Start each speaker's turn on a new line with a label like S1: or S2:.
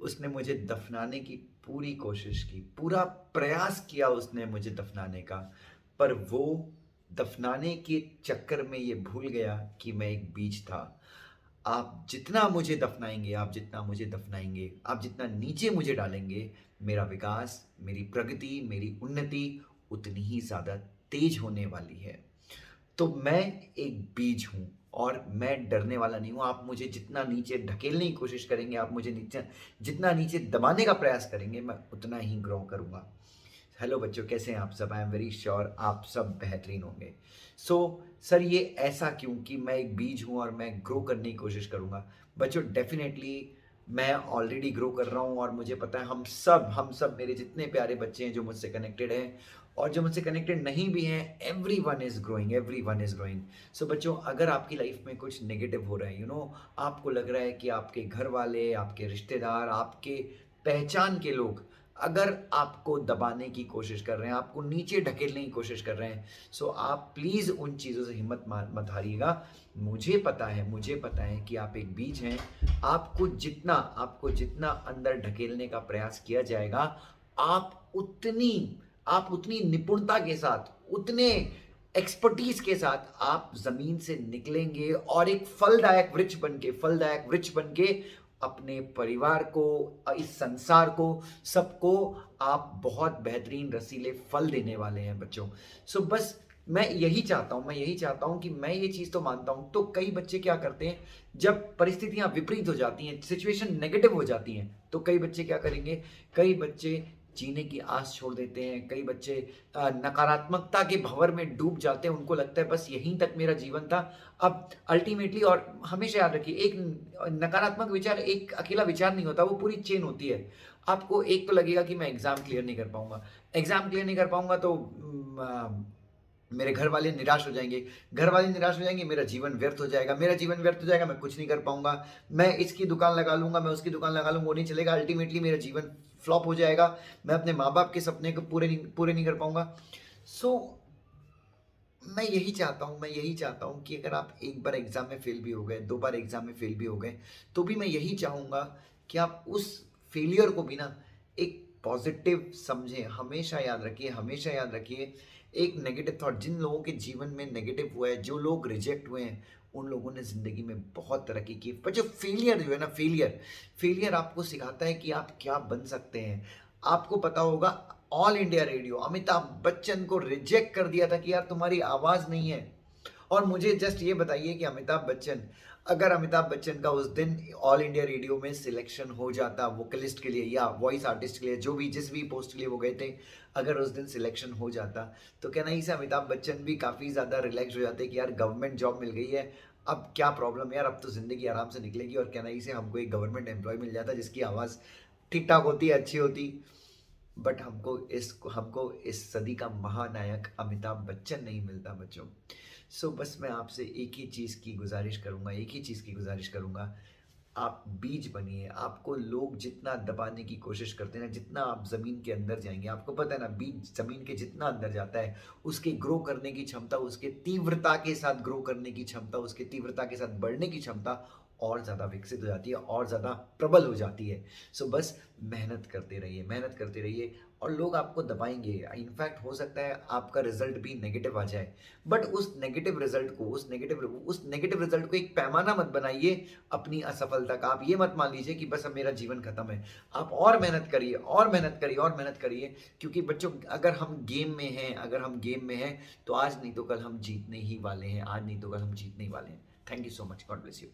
S1: उसने मुझे दफ़नाने की पूरी कोशिश की, पूरा प्रयास किया उसने मुझे दफ़नाने का, पर वो दफ़नाने के चक्कर में ये भूल गया कि मैं एक बीज था। आप जितना मुझे दफ़नाएँगे, आप जितना मुझे दफ़नाएँगे, आप जितना नीचे मुझे डालेंगे, मेरा विकास, मेरी प्रगति, मेरी उन्नति उतनी ही ज़्यादा तेज़ होने वाली है। तो मैं एक बीज हूँ और मैं डरने वाला नहीं हूँ। आप मुझे जितना नीचे ढकेलने की कोशिश करेंगे, आप मुझे नीचे जितना नीचे दबाने का प्रयास करेंगे, मैं उतना ही ग्रो करूँगा। हेलो बच्चों, कैसे हैं आप सब? आई एम वेरी श्योर आप सब बेहतरीन होंगे। सो सर, ये ऐसा क्यों कि मैं एक बीज हूँ और मैं ग्रो करने की कोशिश करूँगा? बच्चों, डेफ़िनेटली मैं ऑलरेडी ग्रो कर रहा हूँ और मुझे पता है हम सब मेरे जितने प्यारे बच्चे हैं जो मुझसे कनेक्टेड हैं और जो मुझसे कनेक्टेड नहीं भी हैं, everyone is growing, everyone is growing. So बच्चों, अगर आपकी लाइफ़ में कुछ नेगेटिव हो रहा है, आपको लग रहा है कि आपके घर वाले, आपके रिश्तेदार, आपके पहचान के लोग अगर आपको दबाने की कोशिश कर रहे हैं, आपको नीचे ढकेलने की कोशिश कर रहे हैं, सो आप प्लीज़ उन चीज़ों से हिम्मत मत हारिएगा। मुझे पता है कि आप एक बीज हैं। आपको जितना अंदर ढकेलने का प्रयास किया जाएगा, आप उतनी निपुणता के साथ, उतने एक्सपर्टीज़ के साथ आप ज़मीन से निकलेंगे और एक फलदायक वृक्ष बन के अपने परिवार को, इस संसार को, सबको आप बहुत बेहतरीन रसीले फल देने वाले हैं बच्चों। सो बस मैं यही चाहता हूँ कि मैं ये चीज़ तो मानता हूँ। तो कई बच्चे क्या करते हैं, जब परिस्थितियाँ विपरीत हो जाती हैं, सिचुएशन नेगेटिव हो जाती हैं, तो कई बच्चे क्या करेंगे, कई बच्चे जीने की आस छोड़ देते हैं, कई बच्चे नकारात्मकता के भंवर में डूब जाते हैं, उनको लगता है बस यहीं तक मेरा जीवन था। अब अल्टीमेटली, और हमेशा याद रखिए, एक नकारात्मक विचार एक अकेला विचार नहीं होता, वो पूरी चेन होती है। आपको एक तो लगेगा कि मैं एग्ज़ाम क्लियर नहीं कर पाऊँगा, एग्ज़ाम क्लियर नहीं कर पाऊँगा तो मेरे घर वाले निराश हो जाएँगे, घर वाले निराश हो जाएँगे, मेरा जीवन व्यर्थ हो जाएगा, मेरा जीवन व्यर्थ हो जाएगा, मैं कुछ नहीं कर पाऊँगा, मैं इसकी दुकान लगा लूँगा, मैं उसकी दुकान लगा लूँगा, वो नहीं चलेगा, अल्टीमेटली मेरा जीवन फ्लॉप हो जाएगा, मैं अपने माँ-बाप के सपने को पूरे नहीं कर पाऊँगा। सो मैं यही चाहता हूँ कि अगर आप एक बार एग्ज़ाम में फ़ेल भी हो गए, 2 बार एग्ज़ाम में फ़ेल भी हो गए, तो भी मैं यही चाहूँगा कि आप उस फ़ेलियर को भी ना एक पॉज़िटिव समझें। हमेशा याद रखिए, एक नेगेटिव थॉट, जिन लोगों के जीवन में नेगेटिव हुआ है, जो लोग रिजेक्ट हुए हैं, उन लोगों ने ज़िंदगी में बहुत तरक्की की। पर जो फ़ेलियर जो है ना, फ़ेलियर आपको सिखाता है कि आप क्या बन सकते हैं। आपको पता होगा, all India radio Amitabh Bachchan को रिजेक्ट कर दिया था कि यार तुम्हारी आवाज़ नहीं है। और मुझे जस्ट ये बताइए कि अगर अमिताभ बच्चन का उस दिन ऑल इंडिया रेडियो में सिलेक्शन हो जाता वोकलिस्ट के लिए या वॉइस आर्टिस्ट के लिए, जो भी जिस भी पोस्ट के लिए वो गए थे, अगर उस दिन सिलेक्शन हो जाता, तो क्या नहीं से अमिताभ बच्चन भी काफ़ी ज़्यादा रिलैक्स हो जाते कि यार गवर्नमेंट जॉब मिल गई है, अब क्या प्रॉब्लम है यार, अब तो ज़िंदगी आराम से निकलेगी, और क्या नहीं से हमको एक गवर्नमेंट एम्प्लॉय मिल जाता जिसकी आवाज़ ठीक ठाक होती, अच्छी होती। बट हमको इस सदी का महानायक अमिताभ बच्चन नहीं मिलता बच्चों। सो बस मैं आपसे एक ही चीज़ की गुज़ारिश करूँगा, आप बीज बनिए। आपको लोग जितना दबाने की कोशिश करते हैं ना, जितना आप ज़मीन के अंदर जाएँगे, आपको पता है ना, बीज ज़मीन के जितना अंदर जाता है, उसके ग्रो करने की क्षमता, उसके तीव्रता के साथ ग्रो करने की क्षमता, उसके तीव्रता के साथ बढ़ने की क्षमता और ज़्यादा विकसित हो जाती है, और ज़्यादा प्रबल हो जाती है। सो बस मेहनत करते रहिए और लोग आपको दबाएँगे। इनफैक्ट हो सकता है आपका रिज़ल्ट भी नेगेटिव आ जाए, बट उस नेगेटिव रिज़ल्ट को एक पैमाना मत बनाइए अपनी असफलता का। आप ये मत मान लीजिए कि बस अब मेरा जीवन खत्म है। आप और मेहनत करिए, और मेहनत करिए, और मेहनत करिए, क्योंकि बच्चों, अगर हम गेम में हैं, तो आज नहीं तो कल हम जीतने ही वाले हैं। Thank you so much. God bless you.